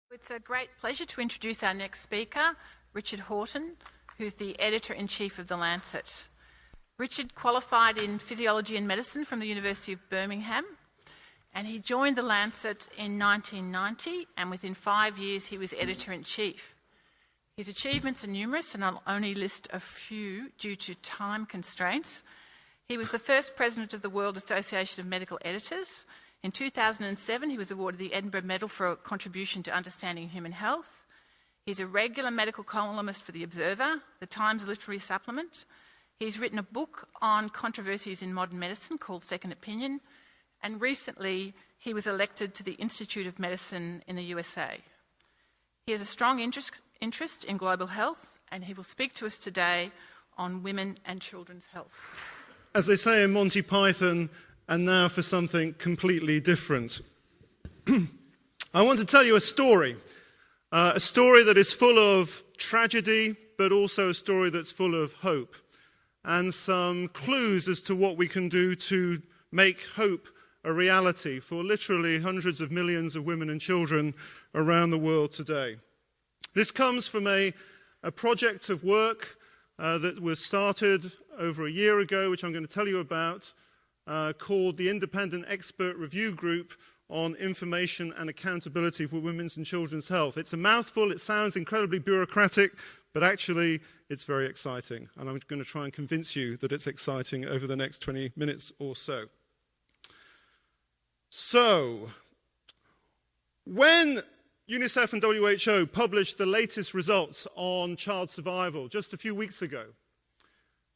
It's a great pleasure to introduce our next speaker, Richard Horton, who's the Editor-in-Chief of The Lancet. Richard qualified in Physiology and Medicine from the University of Birmingham, and he joined The Lancet in 1990, and within 5 years he was Editor-in-Chief. His achievements are numerous, and I'll only list a few due to time constraints. He was the first president of the World Association of Medical Editors. In 2007, he was awarded the Edinburgh Medal for a contribution to understanding human health. He's a regular medical columnist for The Observer, the Times Literary Supplement. He's written a book on controversies in modern medicine called Second Opinion, and recently he was elected to the Institute of Medicine in the USA. He has a strong interest in global health, and he will speak to us today on women and children's health. As they say in Monty Python, and now for something completely different. I want to tell you a story that is full of tragedy, but also a story that's full of hope, and some clues as to what we can do to make hope a reality for literally hundreds of millions of women and children around the world today. This comes from a project of work that was started over a year ago, which I'm going to tell you about, called the Independent Expert Review Group on Information and Accountability for Women's and Children's Health. It's a mouthful, it sounds incredibly bureaucratic, but actually it's very exciting. And I'm going to try and convince you that it's exciting over the next 20 minutes or so. So, when UNICEF and WHO published the latest results on child survival just a few weeks ago,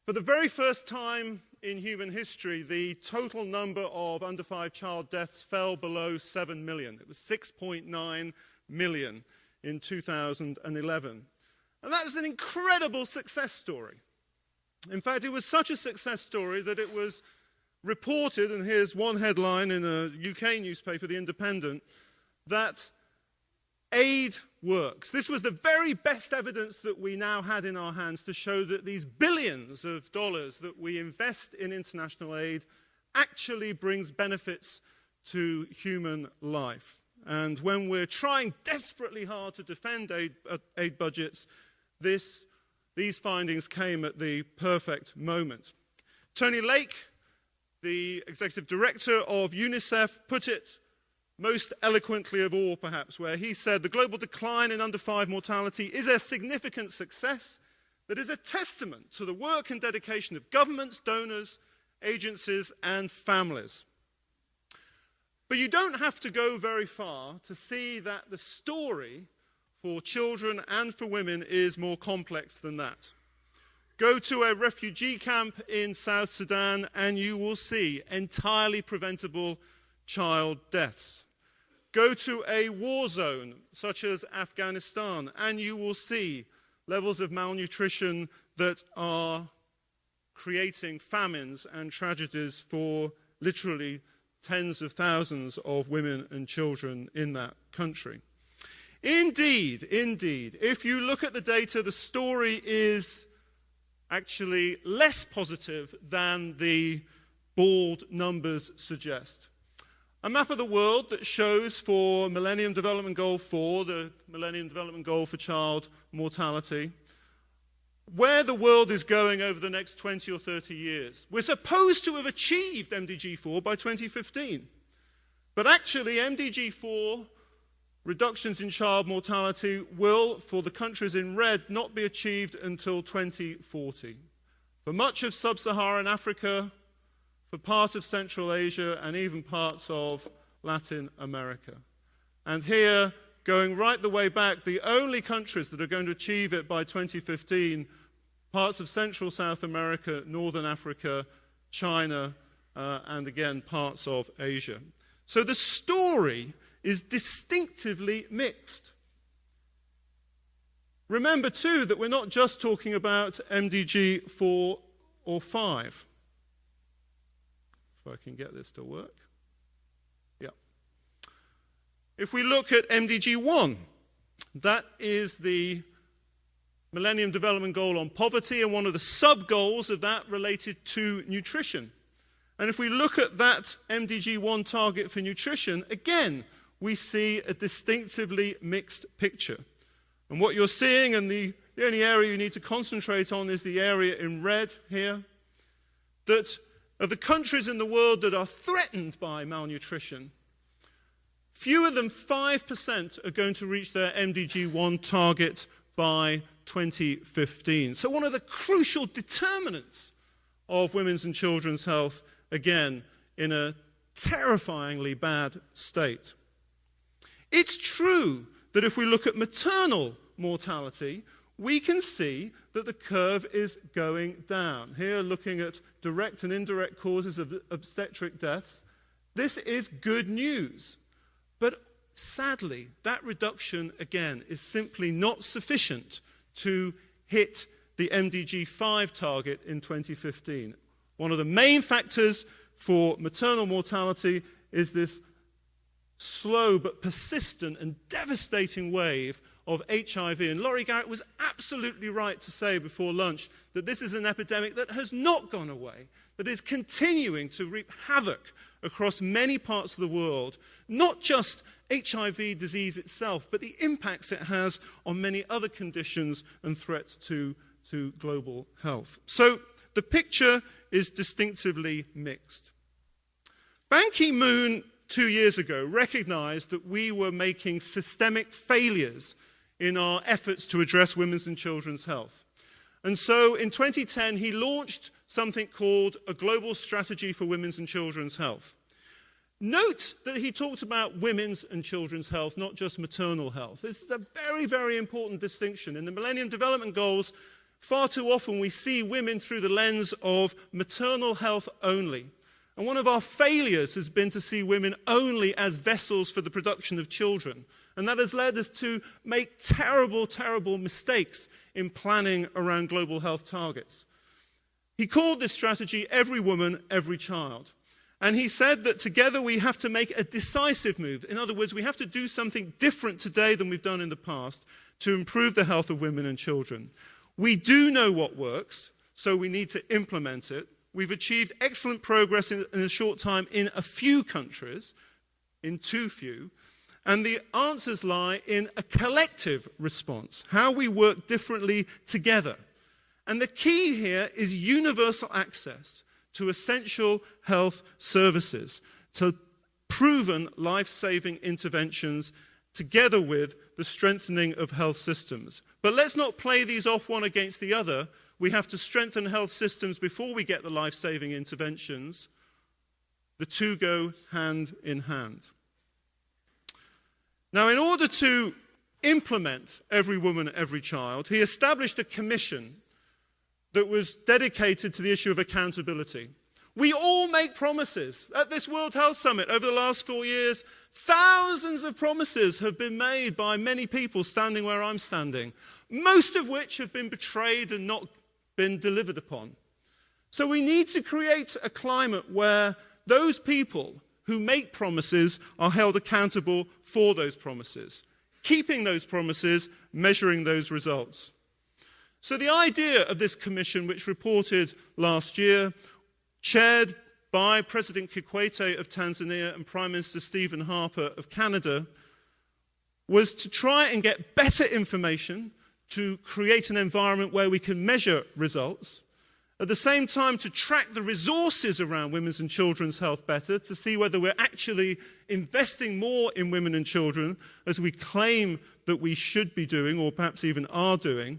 for the very first time in human history, the total number of under 5 child deaths fell below 7 million. It was 6.9 million in 2011. And that was an incredible success story. In fact, it was such a success story that it was reported, and here's one headline in a UK newspaper, The Independent, that aid works. This was the very best evidence that we now had in our hands to show that these billions of dollars that we invest in international aid actually brings benefits to human life. And when we're trying desperately hard to defend aid budgets, these findings came at the perfect moment. Tony Lake, the executive director of UNICEF, put it most eloquently of all, perhaps, where he said, the global decline in under 5 mortality is a significant success that is a testament to the work and dedication of governments, donors, agencies, and families. But you don't have to go very far to see that the story for children and for women is more complex than that. Go to a refugee camp in South Sudan and you will see entirely preventable child deaths. Go to a war zone such as Afghanistan and you will see levels of malnutrition that are creating famines and tragedies for literally tens of thousands of women and children in that country. Indeed, if you look at the data, the story is actually less positive than the bald numbers suggest. A map of the world that shows for Millennium Development Goal 4, the Millennium Development Goal for child mortality, where the world is going over the next 20 or 30 years. We're supposed to have achieved MDG 4 by 2015. But actually, MDG 4 reductions in child mortality will, for the countries in red, not be achieved until 2040. For much of sub-Saharan Africa, for part of Central Asia, and even parts of Latin America. And here, going right the way back, the only countries that are going to achieve it by 2015, parts of Central South America, Northern Africa, China, and again, parts of Asia. So the story is distinctively mixed. Remember, too, that we're not just talking about MDG 4 or 5. If I can get this to work. Yeah. If we look at MDG 1, that is the Millennium Development Goal on poverty, and one of the sub-goals of that related to nutrition. And if we look at that MDG 1 target for nutrition, again, we see a distinctively mixed picture. And what you're seeing, and the only area you need to concentrate on is the area in red here, that of the countries in the world that are threatened by malnutrition, fewer than 5% are going to reach their MDG 1 target by 2015. So one of the crucial determinants of women's and children's health, again, in a terrifyingly bad state. It's true that if we look at maternal mortality, we can see that the curve is going down. Here, looking at direct and indirect causes of obstetric deaths, this is good news. But sadly, that reduction, again, is simply not sufficient to hit the MDG 5 target in 2015. One of the main factors for maternal mortality is this slow but persistent and devastating wave of HIV. And Laurie Garrett was absolutely right to say before lunch that this is an epidemic that has not gone away, that is continuing to reap havoc across many parts of the world, not just HIV disease itself, but the impacts it has on many other conditions and threats to global health. So the picture is distinctively mixed. Ban Ki-moon 2 years ago recognized that we were making systemic failures in our efforts to address women's and children's health. And so in 2010, he launched something called a Global Strategy for Women's and Children's Health. Note that he talked about women's and children's health, not just maternal health. This is a very, very important distinction. In the Millennium Development Goals, far too often we see women through the lens of maternal health only. And one of our failures has been to see women only as vessels for the production of children. And that has led us to make terrible, terrible mistakes in planning around global health targets. He called this strategy Every Woman, Every Child. And he said that together we have to make a decisive move. In other words, we have to do something different today than we've done in the past to improve the health of women and children. We do know what works, so we need to implement it. We've achieved excellent progress in a short time in a few countries, in too few. And the answers lie in a collective response, how we work differently together. And the key here is universal access to essential health services, to proven life-saving interventions, together with the strengthening of health systems. But let's not play these off one against the other. We have to strengthen health systems before we get the life-saving interventions. The two go hand in hand. Now, in order to implement Every Woman, Every Child, he established a commission that was dedicated to the issue of accountability. We all make promises. At this World Health Summit over the last 4 years, thousands of promises have been made by many people standing where I'm standing, most of which have been betrayed and not been delivered upon. So we need to create a climate where those people who make promises are held accountable for those promises, keeping those promises, measuring those results. So the idea of this commission, which reported last year, chaired by President Kikwete of Tanzania and Prime Minister Stephen Harper of Canada, was to try and get better information, to create an environment where we can measure results, at the same time to track the resources around women's and children's health better, to see whether we're actually investing more in women and children as we claim that we should be doing or perhaps even are doing.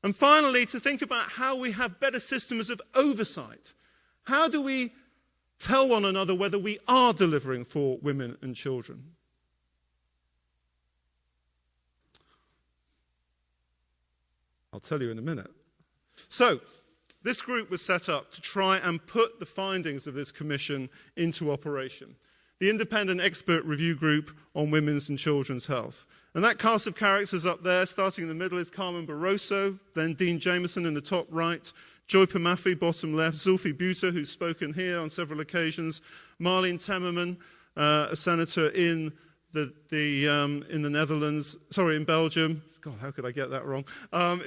And finally, to think about how we have better systems of oversight. How do we tell one another whether we are delivering for women and children? I'll tell you in a minute. So, this group was set up to try and put the findings of this commission into operation. The Independent Expert Review Group on Women's and Children's Health. And that cast of characters up there, starting in the middle, is Carmen Barroso, then Dean Jameson in the top right, Joy Pamafi, bottom left, Zulfi Bhutta, who's spoken here on several occasions, Marlene Temmerman, a senator in the Netherlands, in Belgium. God, how could I get that wrong?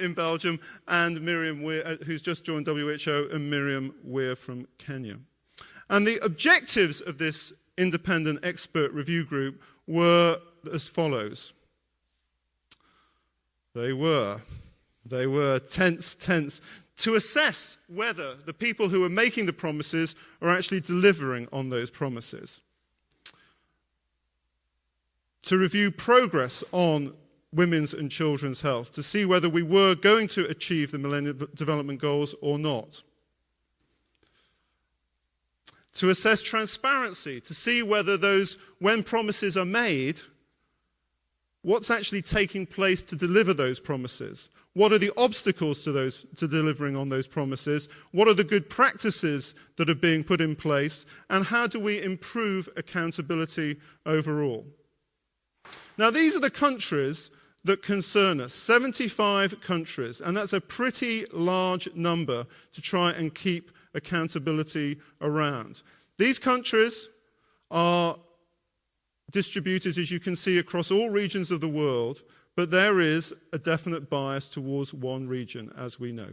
In Belgium, and Miriam Weir, who's just joined WHO, and Miriam Weir from Kenya. And the objectives of this independent expert review group were as follows. They were tense, to assess whether the people who are making the promises are actually delivering on those promises. To review progress on women's and children's health, to see whether we were going to achieve the Millennium Development Goals or not. To assess transparency, to see whether when promises are made, what's actually taking place to deliver those promises? What are the obstacles to delivering on those promises? What are the good practices that are being put in place? And how do we improve accountability overall? Now, these are the countries that concern us, 75 countries, and that's a pretty large number to try and keep accountability around. These countries are distributed, as you can see, across all regions of the world, but there is a definite bias towards one region, as we know.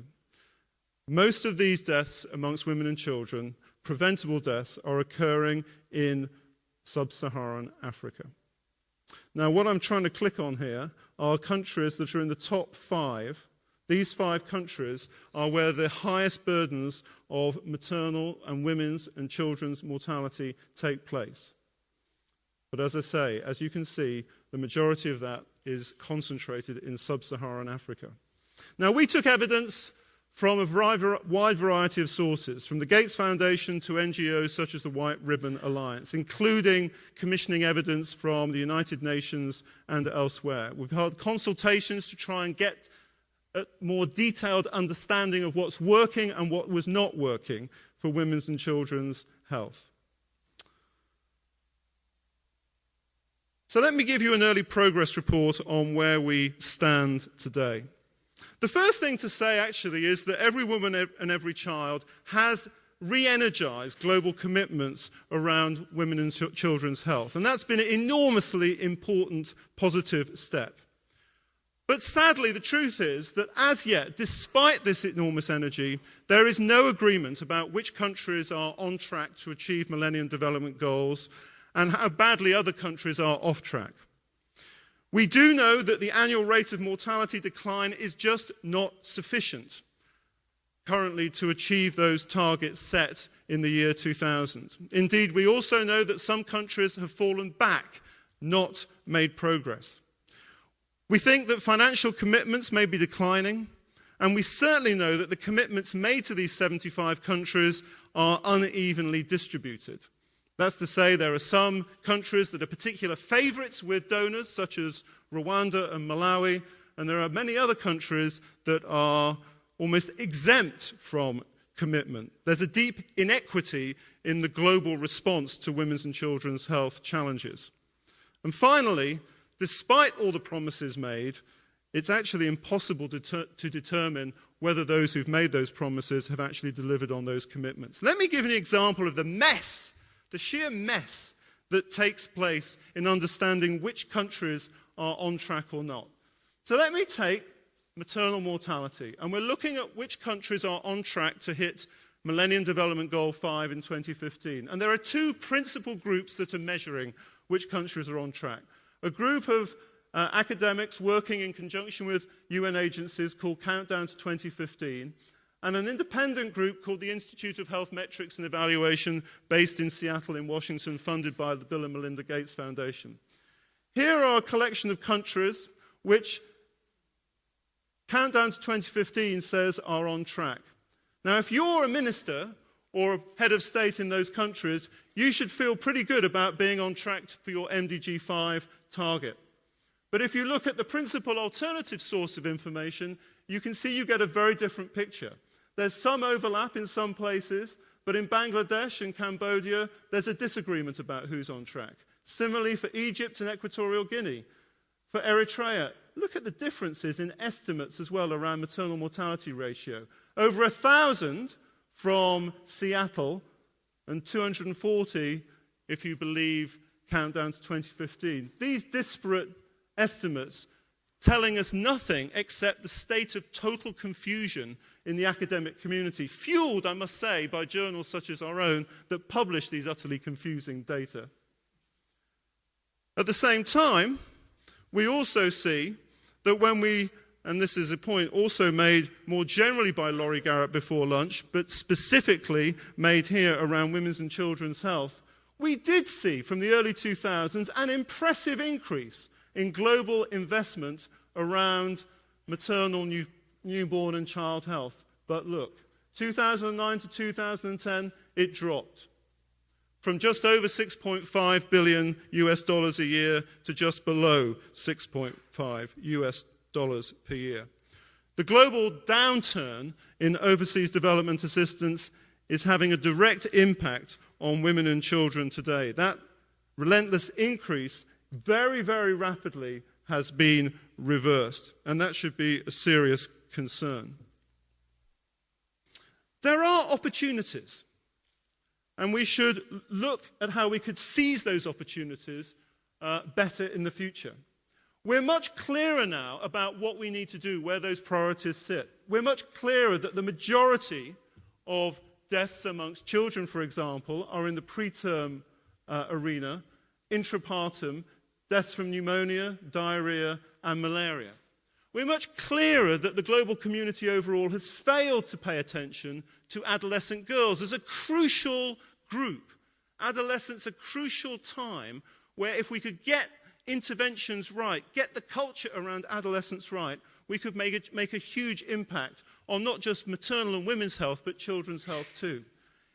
Most of these deaths amongst women and children, preventable deaths, are occurring in sub-Saharan Africa. Now, what I'm trying to click on here are countries that are in the top 5. These 5 countries are where the highest burdens of maternal and women's and children's mortality take place. But as I say, as you can see, the majority of that is concentrated in sub-Saharan Africa. Now, we took evidence from a wide variety of sources, from the Gates Foundation to NGOs such as the White Ribbon Alliance, including commissioning evidence from the United Nations and elsewhere. We've held consultations to try and get a more detailed understanding of what's working and what was not working for women's and children's health. So let me give you an early progress report on where we stand today. The first thing to say, actually, is that every woman and every child has re-energized global commitments around women and children's health. And that's been an enormously important positive step. But sadly, the truth is that as yet, despite this enormous energy, there is no agreement about which countries are on track to achieve Millennium Development Goals and how badly other countries are off track. We do know that the annual rate of mortality decline is just not sufficient currently to achieve those targets set in the year 2000. Indeed, we also know that some countries have fallen back, not made progress. We think that financial commitments may be declining, and we certainly know that the commitments made to these 75 countries are unevenly distributed. That's to say, there are some countries that are particular favorites with donors, such as Rwanda and Malawi, and there are many other countries that are almost exempt from commitment. There's a deep inequity in the global response to women's and children's health challenges. And finally, despite all the promises made, it's actually impossible to determine whether those who've made those promises have actually delivered on those commitments. Let me give you an example of the mess, the sheer mess that takes place in understanding which countries are on track or not. So let me take maternal mortality, and we're looking at which countries are on track to hit Millennium Development Goal 5 in 2015. And there are 2 principal groups that are measuring which countries are on track. A group of academics working in conjunction with UN agencies called Countdown to 2015, and an independent group called the Institute of Health Metrics and Evaluation, based in Seattle in Washington, funded by the Bill and Melinda Gates Foundation. Here are a collection of countries which Countdown to 2015 says are on track. Now, if you're a minister or a head of state in those countries, you should feel pretty good about being on track for your MDG 5 target. But if you look at the principal alternative source of information, you can see you get a very different picture. There's some overlap in some places, but in Bangladesh and Cambodia, there's a disagreement about who's on track. Similarly for Egypt and Equatorial Guinea. For Eritrea, look at the differences in estimates as well around maternal mortality ratio. Over 1,000 from Seattle and 240 if you believe Countdown to 2015. These disparate estimates telling us nothing except the state of total confusion in the academic community, fueled, I must say, by journals such as our own that publish these utterly confusing data. At the same time, we also see that when we, and this is a point also made more generally by Laurie Garrett before lunch, but specifically made here around women's and children's health, we did see from the early 2000s an impressive increase in global investment around maternal, newborn and child health. But look, 2009 to 2010, it dropped from just over 6.5 billion US dollars a year to just below 6.5 US dollars per year. The global downturn in overseas development assistance is having a direct impact on women and children today. That relentless increase very, very rapidly has been reversed, and that should be a serious concern. There are opportunities, and we should look at how we could seize those opportunities better in the future. We're much clearer now about what we need to do, where those priorities sit. We're much clearer that the majority of deaths amongst children, for example, are in the preterm arena, intrapartum, deaths from pneumonia, diarrhea, and malaria. We're much clearer that the global community overall has failed to pay attention to adolescent girls as a crucial group. Adolescence, a crucial time where if we could get interventions right, get the culture around adolescence right, we could make a huge impact on not just maternal and women's health, but children's health too.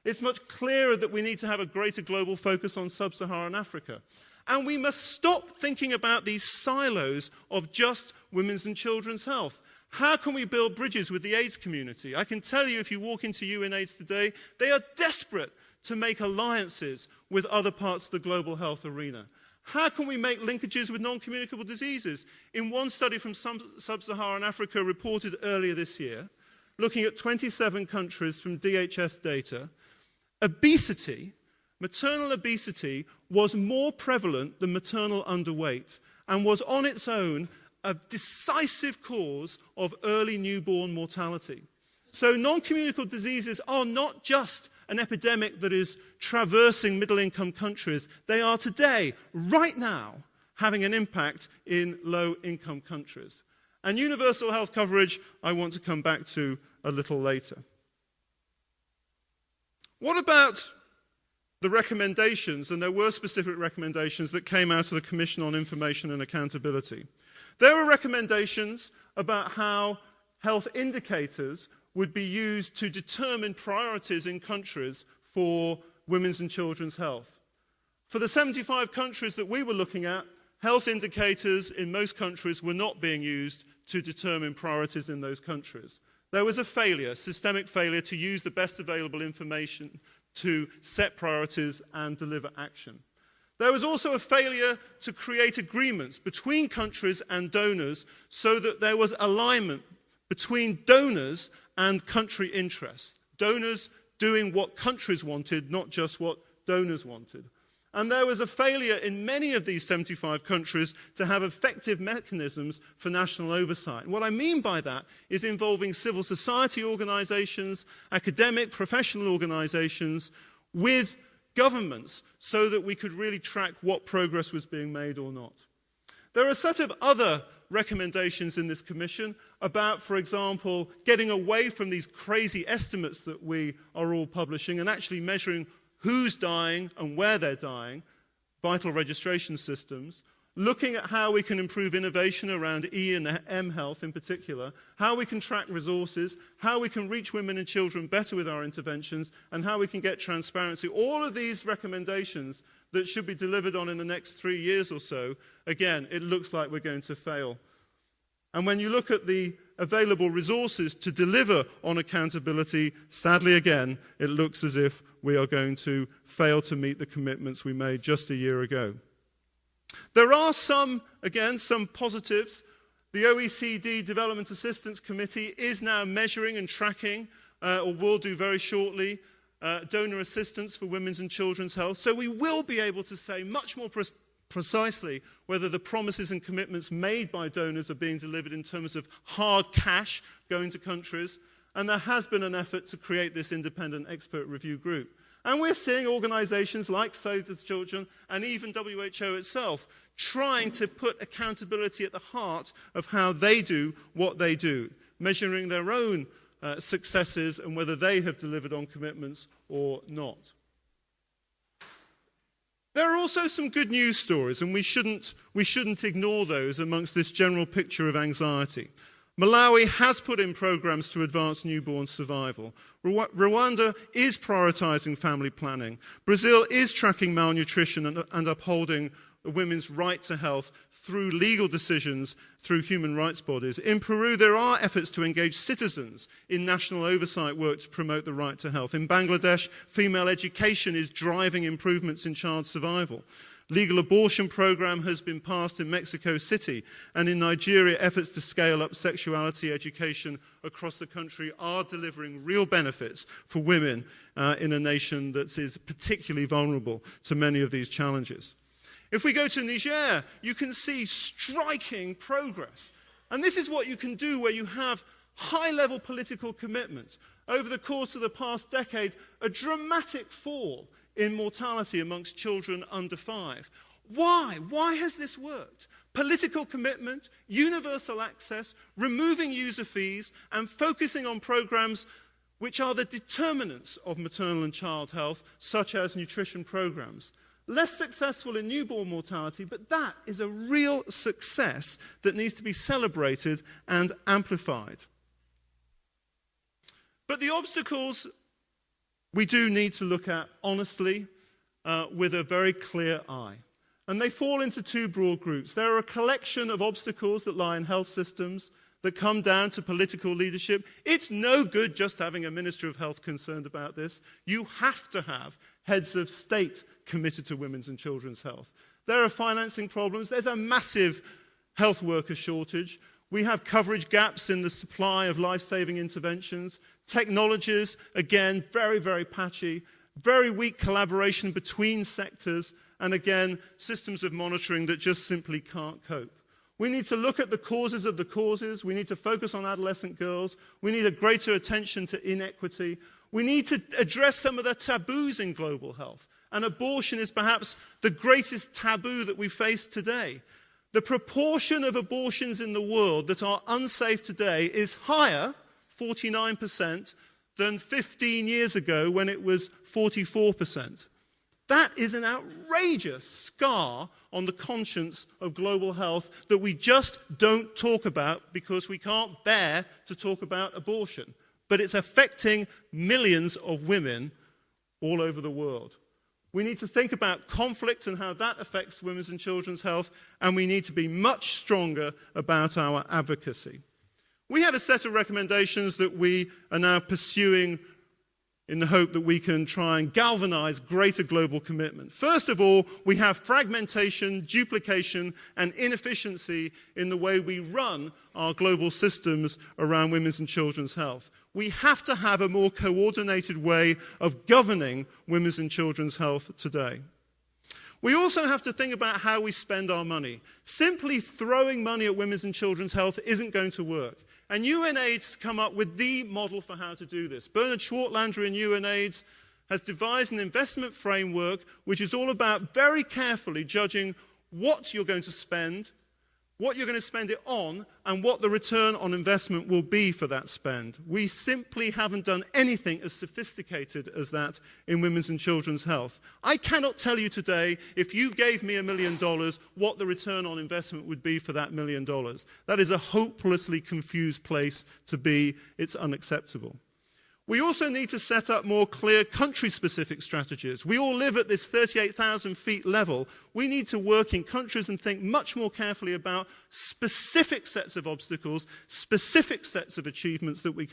It's much clearer that we need to have a greater global focus on sub-Saharan Africa. And we must stop thinking about these silos of just women's and children's health. How can we build bridges with the AIDS community? I can tell you, if you walk into UNAIDS today, they are desperate to make alliances with other parts of the global health arena. How can we make linkages with non-communicable diseases? In one study from sub-Saharan Africa reported earlier this year, looking at 27 countries from WHS data, obesity, maternal obesity, was more prevalent than maternal underweight and was on its own a decisive cause of early newborn mortality. So non-communicable diseases are not just an epidemic that is traversing middle-income countries. They are today, right now, having an impact in low-income countries. And universal health coverage, I want to come back to a little later. What about the recommendations, and there were specific recommendations that came out of the Commission on Information and Accountability. There were recommendations about how health indicators would be used to determine priorities in countries for women's and children's health. For the 75 countries that we were looking at, health indicators in most countries were not being used to determine priorities in those countries. There was a failure, systemic failure, to use the best available information to set priorities and deliver action. There was also a failure to create agreements between countries and donors so that there was alignment between donors and country interests. Donors doing what countries wanted, not just what donors wanted. And there was a failure in many of these 75 countries to have effective mechanisms for national oversight. And what I mean by that is involving civil society organizations, academic, professional organizations, with governments so that we could really track what progress was being made or not. There are a set of other recommendations in this commission about, for example, getting away from these crazy estimates that we are all publishing and actually measuring who's dying and where they're dying, vital registration systems, looking at how we can improve innovation around E and M health in particular, how we can track resources, how we can reach women and children better with our interventions, and how we can get transparency. All of these recommendations that should be delivered on in the next 3 years or so, again, it looks like we're going to fail. And when you look at the available resources to deliver on accountability, sadly again, it looks as if we are going to fail to meet the commitments we made just a year ago. There are some positives. The OECD Development Assistance Committee is now measuring and tracking, or will do very shortly, donor assistance for women's and children's health. So we will be able to say much more precisely whether the promises and commitments made by donors are being delivered in terms of hard cash going to countries. And there has been an effort to create this independent expert review group. And we're seeing organizations like Save the Children and even WHO itself trying to put accountability at the heart of how they do what they do, measuring their own successes and whether they have delivered on commitments or not. There are also some good news stories, and we shouldn't ignore those amongst this general picture of anxiety. Malawi has put in programs to advance newborn survival. Rwanda is prioritizing family planning. Brazil is tracking malnutrition and upholding women's right to health through legal decisions through human rights bodies. In Peru, there are efforts to engage citizens in national oversight work to promote the right to health. In Bangladesh, female education is driving improvements in child survival. Legal abortion program has been passed in Mexico City, and in Nigeria, efforts to scale up sexuality education across the country are delivering real benefits for women in a nation that is particularly vulnerable to many of these challenges. If we go to Niger, you can see striking progress. And this is what you can do where you have high-level political commitment. Over the course of the past decade, a dramatic fall in mortality amongst children under 5. Why? Why has this worked? Political commitment, universal access, removing user fees, and focusing on programs which are the determinants of maternal and child health, such as nutrition programs. Less successful in newborn mortality, but that is a real success that needs to be celebrated and amplified. But the obstacles we do need to look at honestly with a very clear eye. And they fall into two broad groups. There are a collection of obstacles that lie in health systems that come down to political leadership. It's no good just having a Minister of Health concerned about this. You have to have heads of state committed to women's and children's health. There are financing problems. There's a massive health worker shortage. We have coverage gaps in the supply of life-saving interventions. Technologies, again, very, very patchy. Very weak collaboration between sectors. And again, systems of monitoring that just simply can't cope. We need to look at the causes of the causes. We need to focus on adolescent girls. We need a greater attention to inequity. We need to address some of the taboos in global health. And abortion is perhaps the greatest taboo that we face today. The proportion of abortions in the world that are unsafe today is higher, 49%, than 15 years ago when it was 44%. That is an outrageous scar on the conscience of global health that we just don't talk about because we can't bear to talk about abortion. But it's affecting millions of women all over the world. We need to think about conflict and how that affects women's and children's health, and we need to be much stronger about our advocacy. We had a set of recommendations that we are now pursuing in the hope that we can try and galvanize greater global commitment. First of all, we have fragmentation, duplication, and inefficiency in the way we run our global systems around women's and children's health. We have to have a more coordinated way of governing women's and children's health today. We also have to think about how we spend our money. Simply throwing money at women's and children's health isn't going to work. And UNAIDS has come up with the model for how to do this. Bernard Schwartlander in UNAIDS has devised an investment framework which is all about very carefully judging what you're going to spend, what you're going to spend it on, and what the return on investment will be for that spend. We simply haven't done anything as sophisticated as that in women's and children's health. I cannot tell you today, if you gave me $1 million, what the return on investment would be for that $1 million. That is a hopelessly confused place to be. It's unacceptable. We also need to set up more clear country-specific strategies. We all live at this 38,000 feet level. We need to work in countries and think much more carefully about specific sets of obstacles, specific sets of achievements that we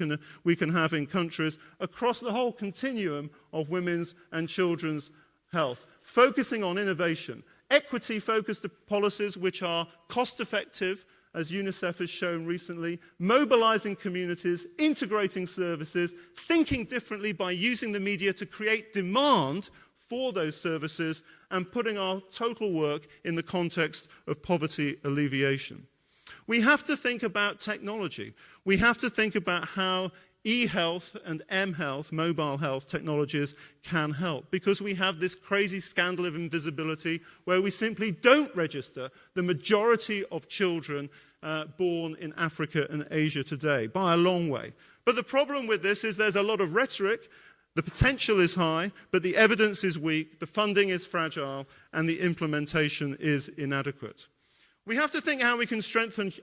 can have in countries across the whole continuum of women's and children's health, focusing on innovation, equity-focused policies which are cost-effective, as UNICEF has shown recently, mobilizing communities, integrating services, thinking differently by using the media to create demand for those services, and putting our total work in the context of poverty alleviation. We have to think about technology. We have to think about how e-health and m-health, mobile health technologies can help, because we have this crazy scandal of invisibility where we simply don't register the majority of children born in Africa and Asia today, by a long way. But the problem with this is there's a lot of rhetoric, the potential is high, but the evidence is weak, the funding is fragile, and the implementation is inadequate. We have to think how we can strengthen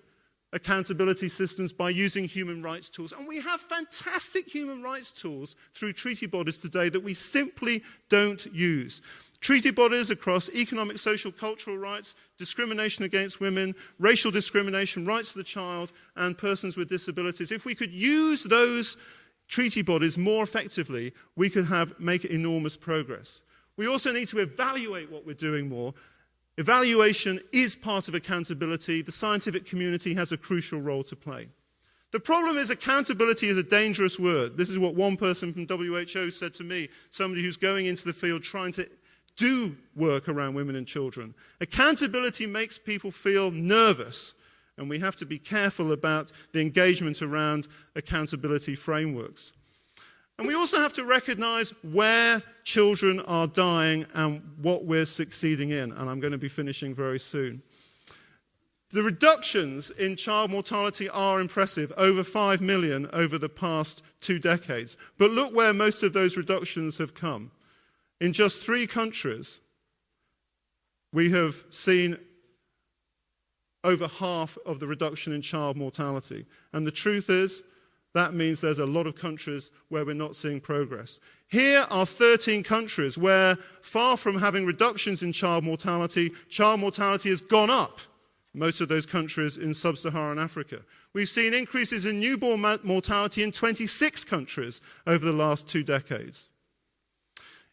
accountability systems by using human rights tools. And we have fantastic human rights tools through treaty bodies today that we simply don't use. Treaty bodies across economic, social, cultural rights, discrimination against women, racial discrimination, rights of the child, and persons with disabilities. If we could use those treaty bodies more effectively, we could make enormous progress. We also need to evaluate what we're doing more. Evaluation is part of accountability. The scientific community has a crucial role to play. The problem is accountability is a dangerous word. This is what one person from WHO said to me, somebody who's going into the field trying to do work around women and children. Accountability makes people feel nervous, and we have to be careful about the engagement around accountability frameworks. And we also have to recognize where children are dying and what we're succeeding in. And I'm going to be finishing very soon. The reductions in child mortality are impressive, over 5 million over the past 2 decades. But look where most of those reductions have come. In just 3 countries, we have seen over half of the reduction in child mortality. And the truth is, that means there's a lot of countries where we're not seeing progress. Here are 13 countries where, far from having reductions in child mortality has gone up. Most of those countries in sub-Saharan Africa. We've seen increases in newborn mortality in 26 countries over the last 2 decades.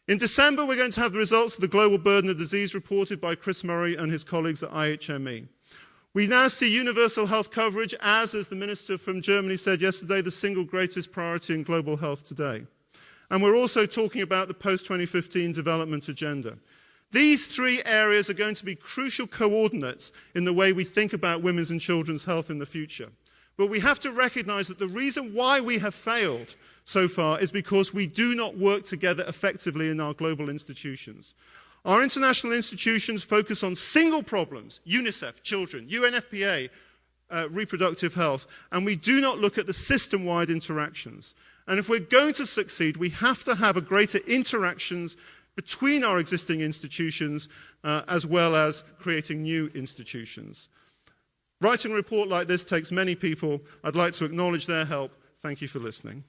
In December, we're going to have the results of the Global Burden of Disease reported by Chris Murray and his colleagues at IHME. We now see universal health coverage as the Minister from Germany said yesterday, the single greatest priority in global health today. And we're also talking about the post-2015 development agenda. These 3 areas are going to be crucial coordinates in the way we think about women's and children's health in the future. But we have to recognize that the reason why we have failed so far is because we do not work together effectively in our global institutions. Our international institutions focus on single problems, UNICEF, children, UNFPA, reproductive health, and we do not look at the system-wide interactions. And if we're going to succeed, we have to have a greater interactions between our existing institutions as well as creating new institutions. Writing a report like this takes many people. I'd like to acknowledge their help. Thank you for listening.